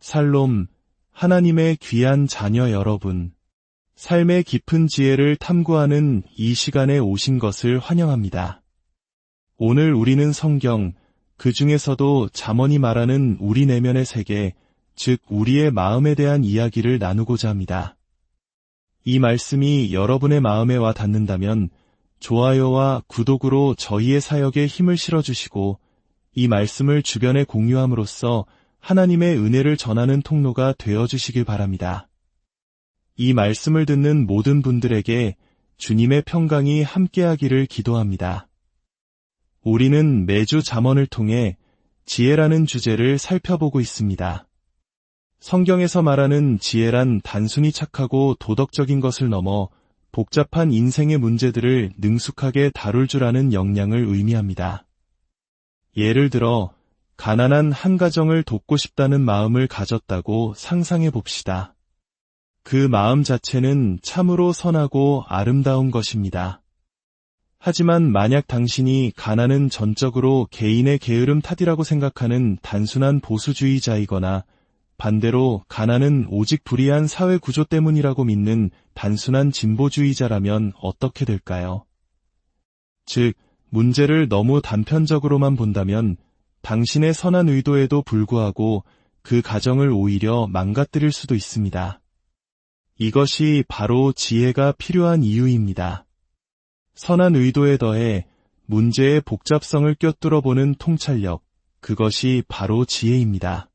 샬롬, 하나님의 귀한 자녀 여러분. 삶의 깊은 지혜를 탐구하는 이 시간에 오신 것을 환영합니다. 오늘 우리는 성경, 그 중에서도 잠언이 말하는 우리 내면의 세계, 즉 우리의 마음에 대한 이야기를 나누고자 합니다. 이 말씀이 여러분의 마음에 와 닿는다면 좋아요와 구독으로 저희의 사역에 힘을 실어주시고 이 말씀을 주변에 공유함으로써 하나님의 은혜를 전하는 통로가 되어주시길 바랍니다. 이 말씀을 듣는 모든 분들에게 주님의 평강이 함께하기를 기도합니다. 우리는 매주 잠언을 통해 지혜라는 주제를 살펴보고 있습니다. 성경에서 말하는 지혜란 단순히 착하고 도덕적인 것을 넘어 복잡한 인생의 문제들을 능숙하게 다룰 줄 아는 역량을 의미합니다. 예를 들어 가난한 한 가정을 돕고 싶다는 마음을 가졌다고 상상해 봅시다. 그 마음 자체는 참으로 선하고 아름다운 것입니다. 하지만 만약 당신이 가난은 전적으로 개인의 게으름 탓이라고 생각하는 단순한 보수주의자이거나 반대로 가난은 오직 불의한 사회 구조 때문이라고 믿는 단순한 진보주의자라면 어떻게 될까요? 즉, 문제를 너무 단편적으로만 본다면 당신의 선한 의도에도 불구하고 그 가정을 오히려 망가뜨릴 수도 있습니다. 이것이 바로 지혜가 필요한 이유입니다. 선한 의도에 더해 문제의 복잡성을 꿰뚫어 보는 통찰력, 그것이 바로 지혜입니다.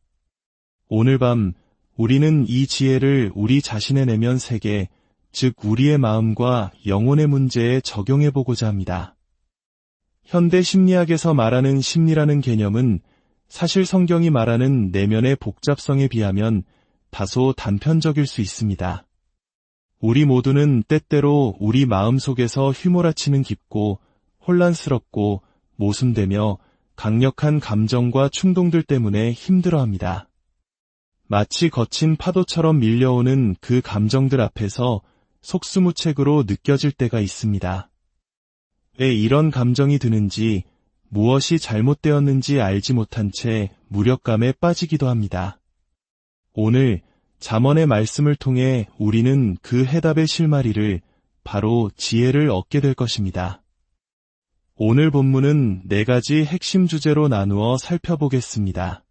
오늘 밤 우리는 이 지혜를 우리 자신의 내면 세계, 즉 우리의 마음과 영혼의 문제에 적용해 보고자 합니다. 현대 심리학에서 말하는 심리라는 개념은 사실 성경이 말하는 내면의 복잡성에 비하면 다소 단편적일 수 있습니다. 우리 모두는 때때로 우리 마음 속에서 휘몰아치는 깊고 혼란스럽고 모순되며 강력한 감정과 충동들 때문에 힘들어합니다. 마치 거친 파도처럼 밀려오는 그 감정들 앞에서 속수무책으로 느껴질 때가 있습니다. 왜 이런 감정이 드는지, 무엇이 잘못되었는지 알지 못한 채 무력감에 빠지기도 합니다. 오늘 잠언의 말씀을 통해 우리는 그 해답의 실마리를, 바로 지혜를 얻게 될 것입니다. 오늘 본문은 4가지 핵심 주제로 나누어 살펴보겠습니다.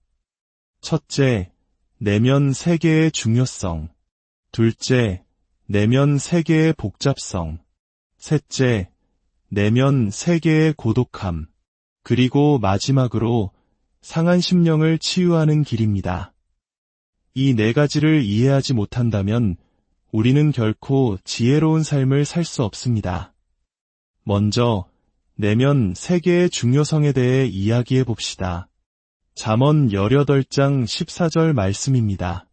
첫째, 내면 세계의 중요성. 둘째, 내면 세계의 복잡성. 셋째, 내면 세계의 고독함. 그리고 마지막으로 상한 심령을 치유하는 길입니다. 이 4가지를 이해하지 못한다면 우리는 결코 지혜로운 삶을 살 수 없습니다. 먼저 내면 세계의 중요성에 대해 이야기해 봅시다. 잠언 18장 14절 말씀입니다.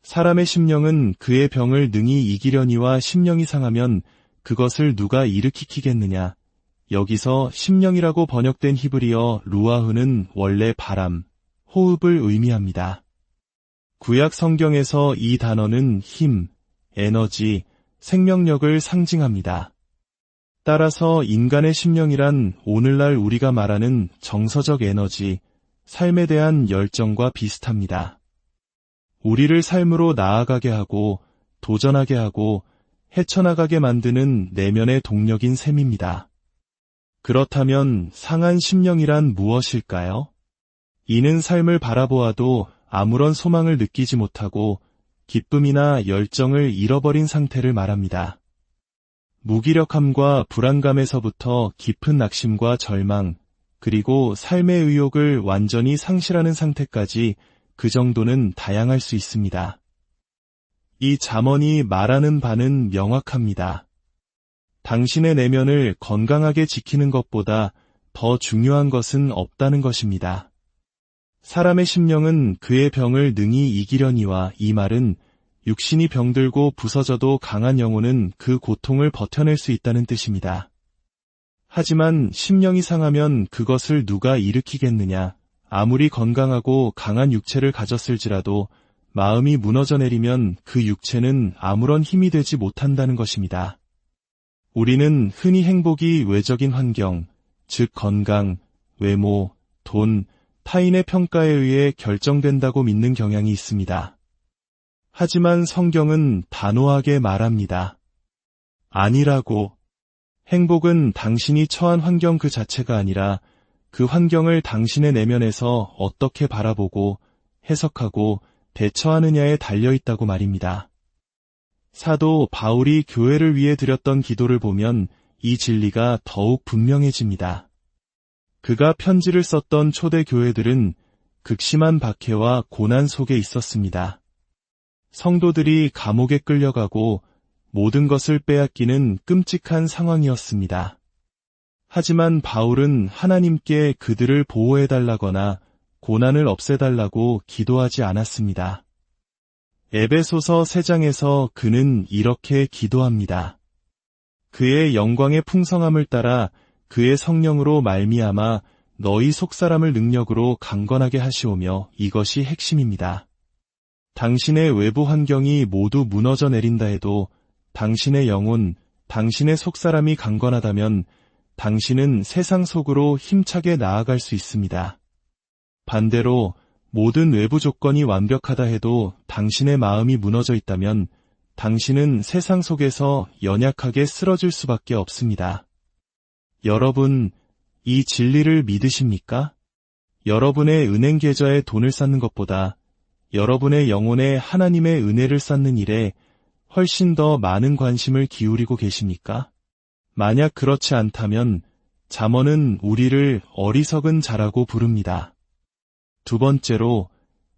사람의 심령은 그의 병을 능히 이기려니와 심령이 상하면 그것을 누가 일으키겠느냐. 여기서 심령이라고 번역된 히브리어 루아흐는 원래 바람, 호흡을 의미합니다. 구약 성경에서 이 단어는 힘, 에너지, 생명력을 상징합니다. 따라서 인간의 심령이란 오늘날 우리가 말하는 정서적 에너지, 삶에 대한 열정과 비슷합니다. 우리를 삶으로 나아가게 하고 도전하게 하고 헤쳐나가게 만드는 내면의 동력인 셈입니다. 그렇다면 상한 심령이란 무엇일까요? 이는 삶을 바라보아도 아무런 소망을 느끼지 못하고 기쁨이나 열정을 잃어버린 상태를 말합니다. 무기력함과 불안감에서부터 깊은 낙심과 절망, 그리고 삶의 의욕을 완전히 상실하는 상태까지 그 정도는 다양할 수 있습니다. 이 잠언이 말하는 바는 명확합니다. 당신의 내면을 건강하게 지키는 것보다 더 중요한 것은 없다는 것입니다. 사람의 심령은 그의 병을 능히 이기려니와, 이 말은 육신이 병들고 부서져도 강한 영혼은 그 고통을 버텨낼 수 있다는 뜻입니다. 하지만 심령이 상하면 그것을 누가 일으키겠느냐. 아무리 건강하고 강한 육체를 가졌을지라도 마음이 무너져 내리면 그 육체는 아무런 힘이 되지 못한다는 것입니다. 우리는 흔히 행복이 외적인 환경, 즉 건강, 외모, 돈, 타인의 평가에 의해 결정된다고 믿는 경향이 있습니다. 하지만 성경은 단호하게 말합니다. 아니라고. 행복은 당신이 처한 환경 그 자체가 아니라 그 환경을 당신의 내면에서 어떻게 바라보고 해석하고 대처하느냐에 달려있다고 말입니다. 사도 바울이 교회를 위해 드렸던 기도를 보면 이 진리가 더욱 분명해집니다. 그가 편지를 썼던 초대 교회들은 극심한 박해와 고난 속에 있었습니다. 성도들이 감옥에 끌려가고 모든 것을 빼앗기는 끔찍한 상황이었습니다. 하지만 바울은 하나님께 그들을 보호해달라거나 고난을 없애달라고 기도하지 않았습니다. 에베소서 3장에서 그는 이렇게 기도합니다. 그의 영광의 풍성함을 따라 그의 성령으로 말미암아 너희 속사람을 능력으로 강건하게 하시오며 이것이 핵심입니다. 당신의 외부 환경이 모두 무너져 내린다 해도 당신의 영혼, 당신의 속사람이 강건하다면 당신은 세상 속으로 힘차게 나아갈 수 있습니다. 반대로 모든 외부 조건이 완벽하다 해도 당신의 마음이 무너져 있다면 당신은 세상 속에서 연약하게 쓰러질 수밖에 없습니다. 여러분, 이 진리를 믿으십니까? 여러분의 은행 계좌에 돈을 쌓는 것보다 여러분의 영혼에 하나님의 은혜를 쌓는 일에 훨씬 더 많은 관심을 기울이고 계십니까? 만약 그렇지 않다면 잠언은 우리를 어리석은 자라고 부릅니다. 두 번째로,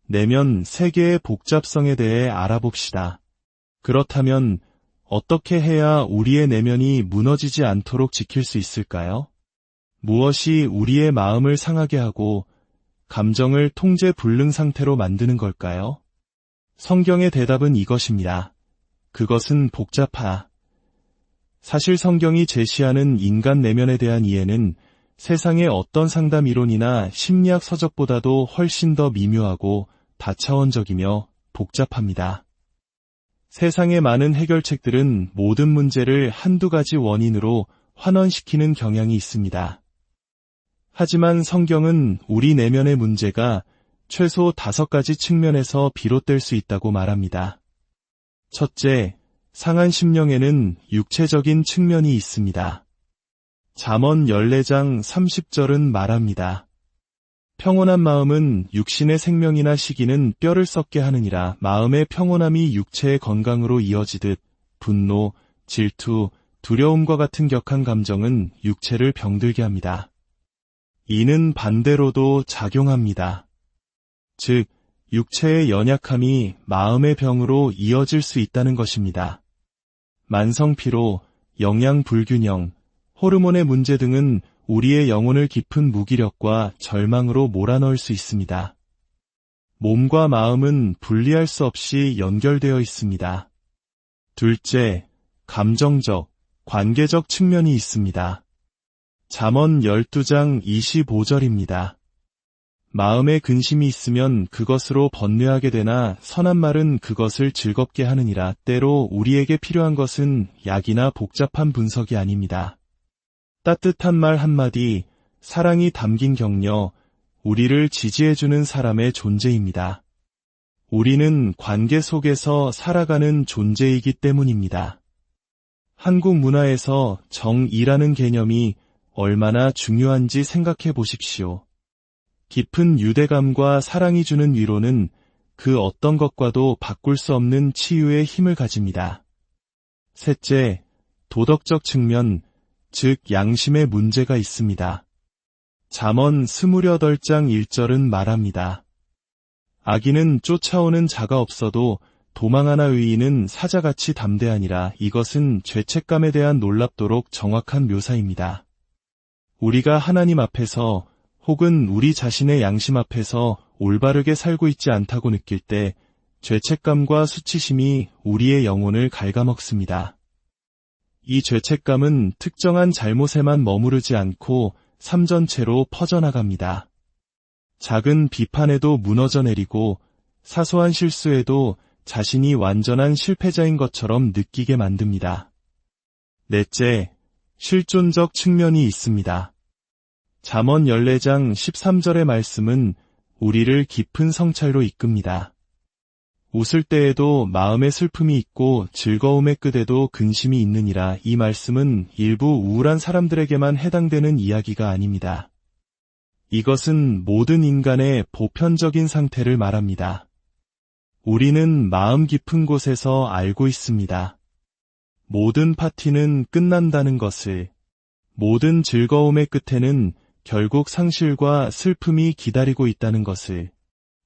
내면 세계의 복잡성에 대해 알아봅시다. 그렇다면 어떻게 해야 우리의 내면이 무너지지 않도록 지킬 수 있을까요? 무엇이 우리의 마음을 상하게 하고 감정을 통제 불능 상태로 만드는 걸까요? 성경의 대답은 이것입니다. 그것은 복잡하. 사실 성경이 제시하는 인간 내면에 대한 이해는 세상의 어떤 상담 이론이나 심리학 서적보다도 훨씬 더 미묘하고 다차원적이며 복잡합니다. 세상의 많은 해결책들은 모든 문제를 한두 가지 원인으로 환원시키는 경향이 있습니다. 하지만 성경은 우리 내면의 문제가 최소 5가지 측면에서 비롯될 수 있다고 말합니다. 첫째, 상한 심령에는 육체적인 측면이 있습니다. 잠언 14장 30절은 말합니다. 평온한 마음은 육신의 생명이나 시기는 뼈를 썩게 하느니라. 마음의 평온함이 육체의 건강으로 이어지듯 분노, 질투, 두려움과 같은 격한 감정은 육체를 병들게 합니다. 이는 반대로도 작용합니다. 즉, 육체의 연약함이 마음의 병으로 이어질 수 있다는 것입니다. 만성피로, 영양 불균형, 호르몬의 문제 등은 우리의 영혼을 깊은 무기력과 절망으로 몰아넣을 수 있습니다. 몸과 마음은 분리할 수 없이 연결되어 있습니다. 둘째, 감정적, 관계적 측면이 있습니다. 잠언 12장 25절입니다. 마음에 근심이 있으면 그것으로 번뇌하게 되나 선한 말은 그것을 즐겁게 하느니라. 때로 우리에게 필요한 것은 약이나 복잡한 분석이 아닙니다. 따뜻한 말 한마디, 사랑이 담긴 격려, 우리를 지지해주는 사람의 존재입니다. 우리는 관계 속에서 살아가는 존재이기 때문입니다. 한국 문화에서 정이라는 개념이 얼마나 중요한지 생각해 보십시오. 깊은 유대감과 사랑이 주는 위로는 그 어떤 것과도 바꿀 수 없는 치유의 힘을 가집니다. 셋째, 도덕적 측면, 즉 양심의 문제가 있습니다. 잠언 28장 1절은 말합니다. 악인은 쫓아오는 자가 없어도 도망하나 의인은 사자같이 담대하니라. 이것은 죄책감에 대한 놀랍도록 정확한 묘사입니다. 우리가 하나님 앞에서 혹은 우리 자신의 양심 앞에서 올바르게 살고 있지 않다고 느낄 때 죄책감과 수치심이 우리의 영혼을 갉아먹습니다. 이 죄책감은 특정한 잘못에만 머무르지 않고 삶 전체로 퍼져나갑니다. 작은 비판에도 무너져 내리고 사소한 실수에도 자신이 완전한 실패자인 것처럼 느끼게 만듭니다. 넷째, 실존적 측면이 있습니다. 잠언 14장 13절의 말씀은 우리를 깊은 성찰로 이끕니다. 웃을 때에도 마음의 슬픔이 있고 즐거움의 끝에도 근심이 있느니라. 이 말씀은 일부 우울한 사람들에게만 해당되는 이야기가 아닙니다. 이것은 모든 인간의 보편적인 상태를 말합니다. 우리는 마음 깊은 곳에서 알고 있습니다. 모든 파티는 끝난다는 것을, 모든 즐거움의 끝에는 결국 상실과 슬픔이 기다리고 있다는 것을,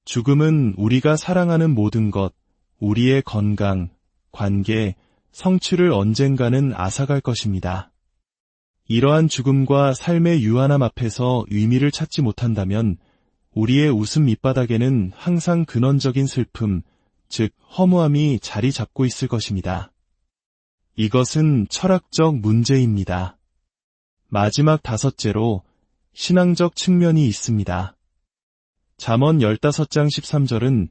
죽음은 우리가 사랑하는 모든 것, 우리의 건강, 관계, 성취를 언젠가는 앗아갈 것입니다. 이러한 죽음과 삶의 유한함 앞에서 의미를 찾지 못한다면 우리의 웃음 밑바닥에는 항상 근원적인 슬픔, 즉 허무함이 자리 잡고 있을 것입니다. 이것은 철학적 문제입니다. 마지막 다섯째로 신앙적 측면이 있습니다. 잠언 15장 13절은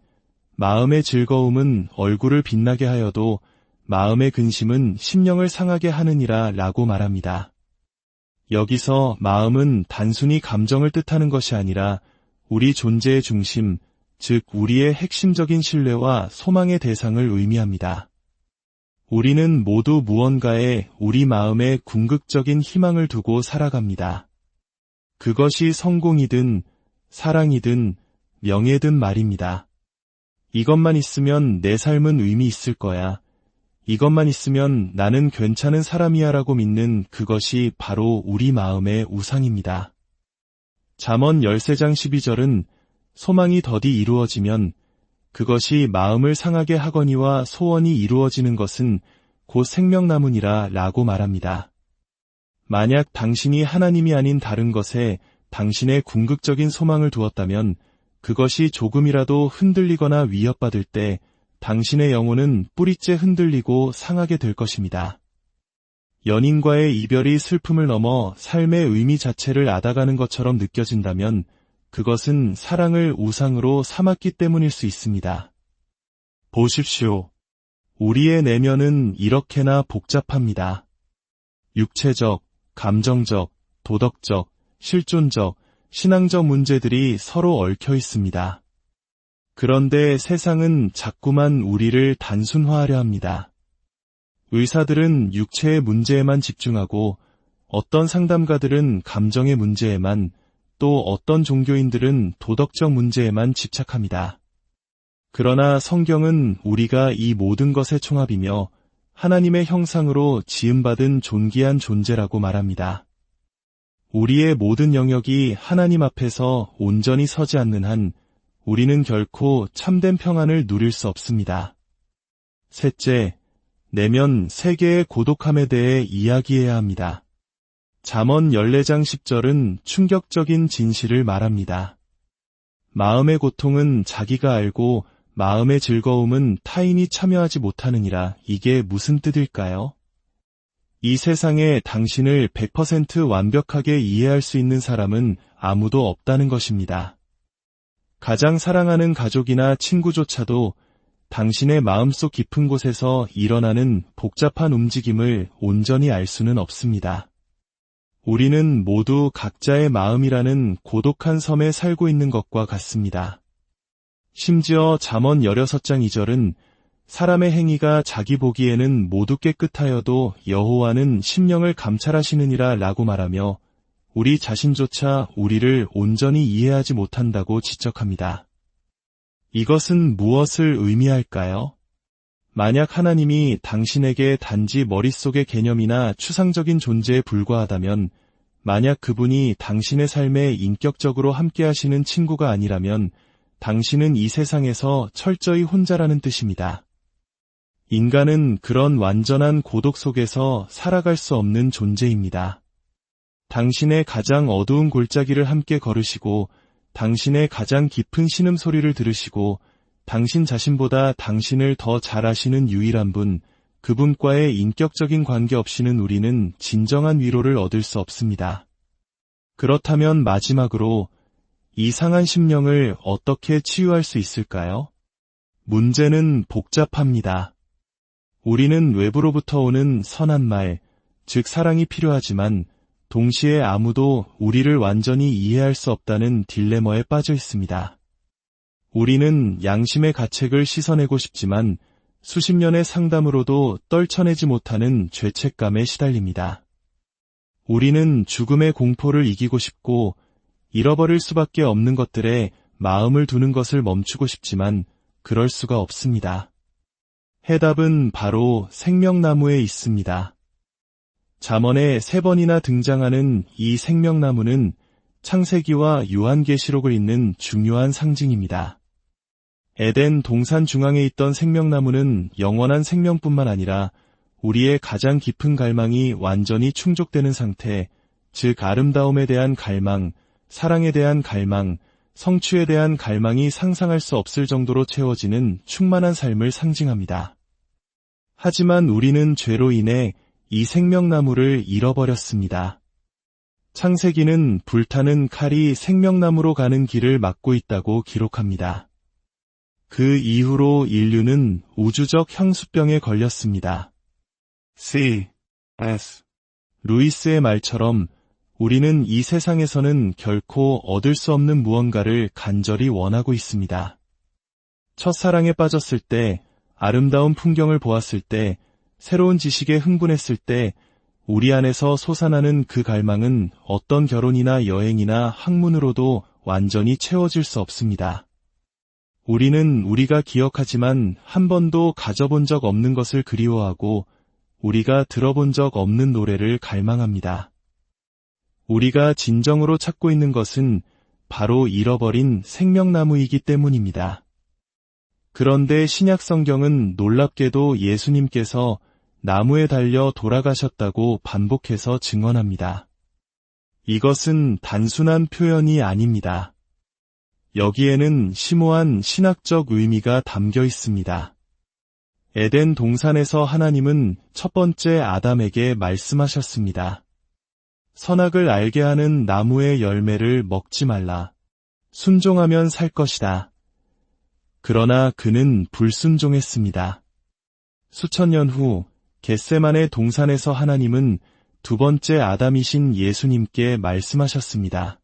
마음의 즐거움은 얼굴을 빛나게 하여도 마음의 근심은 심령을 상하게 하느니라 라고 말합니다. 여기서 마음은 단순히 감정을 뜻하는 것이 아니라 우리 존재의 중심, 즉 우리의 핵심적인 신뢰와 소망의 대상을 의미합니다. 우리는 모두 무언가에 우리 마음에 궁극적인 희망을 두고 살아갑니다. 그것이 성공이든 사랑이든 명예든 말입니다. 이것만 있으면 내 삶은 의미 있을 거야. 이것만 있으면 나는 괜찮은 사람이야 라고 믿는 그것이 바로 우리 마음의 우상입니다. 잠언 13장 12절은 소망이 더디 이루어지면 그것이 마음을 상하게 하거니와 소원이 이루어지는 것은 곧 생명나무니라 라고 말합니다. 만약 당신이 하나님이 아닌 다른 것에 당신의 궁극적인 소망을 두었다면 그것이 조금이라도 흔들리거나 위협받을 때 당신의 영혼은 뿌리째 흔들리고 상하게 될 것입니다. 연인과의 이별이 슬픔을 넘어 삶의 의미 자체를 앗아가는 것처럼 느껴진다면 그것은 사랑을 우상으로 삼았기 때문일 수 있습니다. 보십시오. 우리의 내면은 이렇게나 복잡합니다. 육체적, 감정적, 도덕적, 실존적, 신앙적 문제들이 서로 얽혀 있습니다. 그런데 세상은 자꾸만 우리를 단순화하려 합니다. 의사들은 육체의 문제에만 집중하고 어떤 상담가들은 감정의 문제에만, 또 어떤 종교인들은 도덕적 문제에만 집착합니다. 그러나 성경은 우리가 이 모든 것의 총합이며 하나님의 형상으로 지음받은 존귀한 존재라고 말합니다. 우리의 모든 영역이 하나님 앞에서 온전히 서지 않는 한 우리는 결코 참된 평안을 누릴 수 없습니다. 셋째, 내면 세계의 고독함에 대해 이야기해야 합니다. 잠언 14장 10절은 충격적인 진실을 말합니다. 마음의 고통은 자기가 알고 마음의 즐거움은 타인이 참여하지 못하느니라. 이게 무슨 뜻일까요? 이 세상에 당신을 100% 완벽하게 이해할 수 있는 사람은 아무도 없다는 것입니다. 가장 사랑하는 가족이나 친구조차도 당신의 마음속 깊은 곳에서 일어나는 복잡한 움직임을 온전히 알 수는 없습니다. 우리는 모두 각자의 마음이라는 고독한 섬에 살고 있는 것과 같습니다. 심지어 잠언 16장 2절은 사람의 행위가 자기 보기에는 모두 깨끗하여도 여호와는 심령을 감찰하시느니라 라고 말하며 우리 자신조차 우리를 온전히 이해하지 못한다고 지적합니다. 이것은 무엇을 의미할까요? 만약 하나님이 당신에게 단지 머릿속의 개념이나 추상적인 존재에 불과하다면, 만약 그분이 당신의 삶에 인격적으로 함께하시는 친구가 아니라면 당신은 이 세상에서 철저히 혼자라는 뜻입니다. 인간은 그런 완전한 고독 속에서 살아갈 수 없는 존재입니다. 당신의 가장 어두운 골짜기를 함께 걸으시고 당신의 가장 깊은 신음소리를 들으시고 당신 자신보다 당신을 더 잘 아시는 유일한 분, 그분과의 인격적인 관계 없이는 우리는 진정한 위로를 얻을 수 없습니다. 그렇다면 마지막으로 이 상한 심령을 어떻게 치유할 수 있을까요? 문제는 복잡합니다. 우리는 외부로부터 오는 선한 말, 즉 사랑이 필요하지만 동시에 아무도 우리를 완전히 이해할 수 없다는 딜레마에 빠져 있습니다. 우리는 양심의 가책을 씻어내고 싶지만 수십 년의 상담으로도 떨쳐내지 못하는 죄책감에 시달립니다. 우리는 죽음의 공포를 이기고 싶고 잃어버릴 수밖에 없는 것들에 마음을 두는 것을 멈추고 싶지만 그럴 수가 없습니다. 해답은 바로 생명나무에 있습니다. 잠언에 3번이나 등장하는 이 생명나무는 창세기와 요한계시록을 잇는 중요한 상징입니다. 에덴 동산 중앙에 있던 생명나무는 영원한 생명뿐만 아니라 우리의 가장 깊은 갈망이 완전히 충족되는 상태, 즉 아름다움에 대한 갈망, 사랑에 대한 갈망, 성취에 대한 갈망이 상상할 수 없을 정도로 채워지는 충만한 삶을 상징합니다. 하지만 우리는 죄로 인해 이 생명나무를 잃어버렸습니다. 창세기는 불타는 칼이 생명나무로 가는 길을 막고 있다고 기록합니다. 그 이후로 인류는 우주적 향수병에 걸렸습니다. C.S. 루이스의 말처럼 우리는 이 세상에서는 결코 얻을 수 없는 무언가를 간절히 원하고 있습니다. 첫사랑에 빠졌을 때, 아름다운 풍경을 보았을 때, 새로운 지식에 흥분했을 때, 우리 안에서 솟아나는 그 갈망은 어떤 결혼이나 여행이나 학문으로도 완전히 채워질 수 없습니다. 우리는 우리가 기억하지만 한 번도 가져본 적 없는 것을 그리워하고 우리가 들어본 적 없는 노래를 갈망합니다. 우리가 진정으로 찾고 있는 것은 바로 잃어버린 생명나무이기 때문입니다. 그런데 신약 성경은 놀랍게도 예수님께서 나무에 달려 돌아가셨다고 반복해서 증언합니다. 이것은 단순한 표현이 아닙니다. 여기에는 심오한 신학적 의미가 담겨 있습니다. 에덴 동산에서 하나님은 첫 번째 아담에게 말씀하셨습니다. 선악을 알게 하는 나무의 열매를 먹지 말라. 순종하면 살 것이다. 그러나 그는 불순종했습니다. 수천 년 후 겟세마네 동산에서 하나님은 두 번째 아담이신 예수님께 말씀하셨습니다.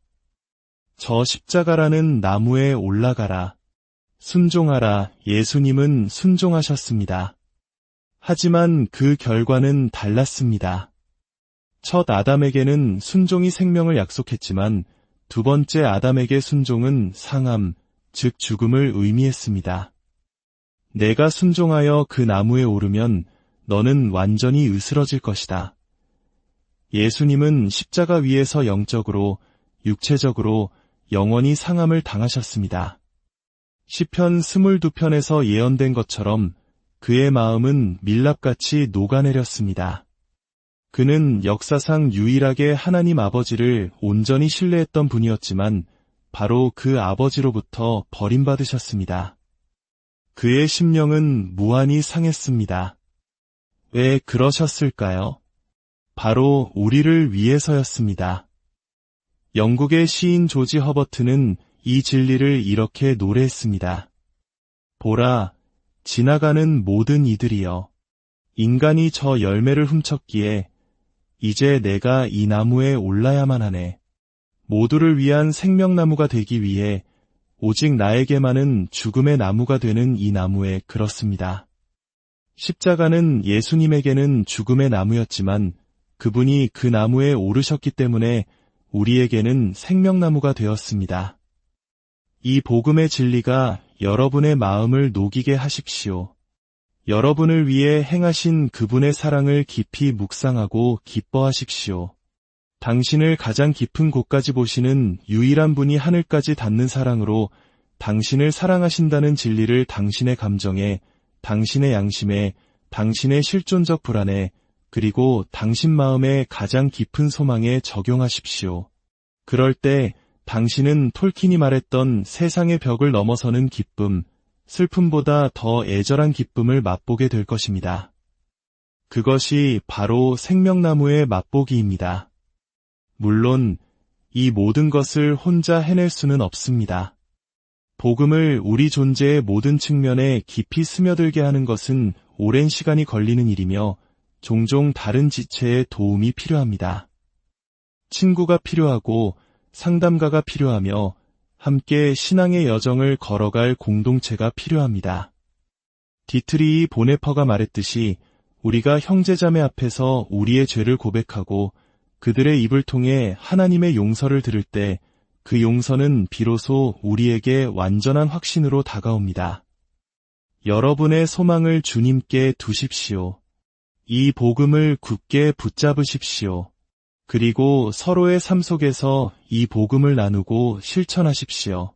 저 십자가라는 나무에 올라가라. 순종하라. 예수님은 순종하셨습니다. 하지만 그 결과는 달랐습니다. 첫 아담에게는 순종이 생명을 약속했지만 두 번째 아담에게 순종은 상함, 즉 죽음을 의미했습니다. 내가 순종하여 그 나무에 오르면 너는 완전히 으스러질 것이다. 예수님은 십자가 위에서 영적으로, 육체적으로 영원히 상함을 당하셨습니다. 시편 22편에서 예언된 것처럼 그의 마음은 밀랍같이 녹아내렸습니다. 그는 역사상 유일하게 하나님 아버지를 온전히 신뢰했던 분이었지만 바로 그 아버지로부터 버림받으셨습니다. 그의 심령은 무한히 상했습니다. 왜 그러셨을까요? 바로 우리를 위해서였습니다. 영국의 시인 조지 허버트는 이 진리를 이렇게 노래했습니다. 보라, 지나가는 모든 이들이여. 인간이 저 열매를 훔쳤기에 이제 내가 이 나무에 올라야만 하네. 모두를 위한 생명나무가 되기 위해 오직 나에게만은 죽음의 나무가 되는 이 나무에 그렇습니다. 십자가는 예수님에게는 죽음의 나무였지만 그분이 그 나무에 오르셨기 때문에 우리에게는 생명나무가 되었습니다. 이 복음의 진리가 여러분의 마음을 녹이게 하십시오. 여러분을 위해 행하신 그분의 사랑을 깊이 묵상하고 기뻐하십시오. 당신을 가장 깊은 곳까지 보시는 유일한 분이 하늘까지 닿는 사랑으로 당신을 사랑하신다는 진리를 당신의 감정에, 당신의 양심에, 당신의 실존적 불안에, 그리고 당신 마음의 가장 깊은 소망에 적용하십시오. 그럴 때 당신은 톨킨이 말했던 세상의 벽을 넘어서는 기쁨, 슬픔보다 더 애절한 기쁨을 맛보게 될 것입니다. 그것이 바로 생명나무의 맛보기입니다. 물론 이 모든 것을 혼자 해낼 수는 없습니다. 복음을 우리 존재의 모든 측면에 깊이 스며들게 하는 것은 오랜 시간이 걸리는 일이며 종종 다른 지체의 도움이 필요합니다. 친구가 필요하고 상담가가 필요하며 함께 신앙의 여정을 걸어갈 공동체가 필요합니다. 디트리히 보네퍼가 말했듯이 우리가 형제자매 앞에서 우리의 죄를 고백하고 그들의 입을 통해 하나님의 용서를 들을 때 그 용서는 비로소 우리에게 완전한 확신으로 다가옵니다. 여러분의 소망을 주님께 두십시오. 이 복음을 굳게 붙잡으십시오. 그리고 서로의 삶 속에서 이 복음을 나누고 실천하십시오.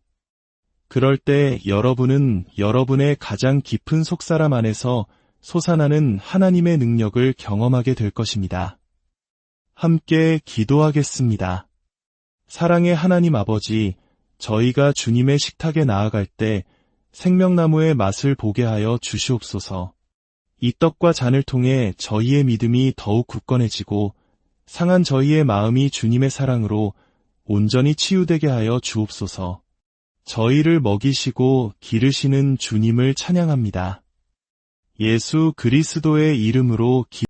그럴 때 여러분은 여러분의 가장 깊은 속사람 안에서 솟아나는 하나님의 능력을 경험하게 될 것입니다. 함께 기도하겠습니다. 사랑의 하나님 아버지, 저희가 주님의 식탁에 나아갈 때 생명나무의 맛을 보게 하여 주시옵소서. 이 떡과 잔을 통해 저희의 믿음이 더욱 굳건해지고 상한 저희의 마음이 주님의 사랑으로 온전히 치유되게 하여 주옵소서. 저희를 먹이시고 기르시는 주님을 찬양합니다. 예수 그리스도의 이름으로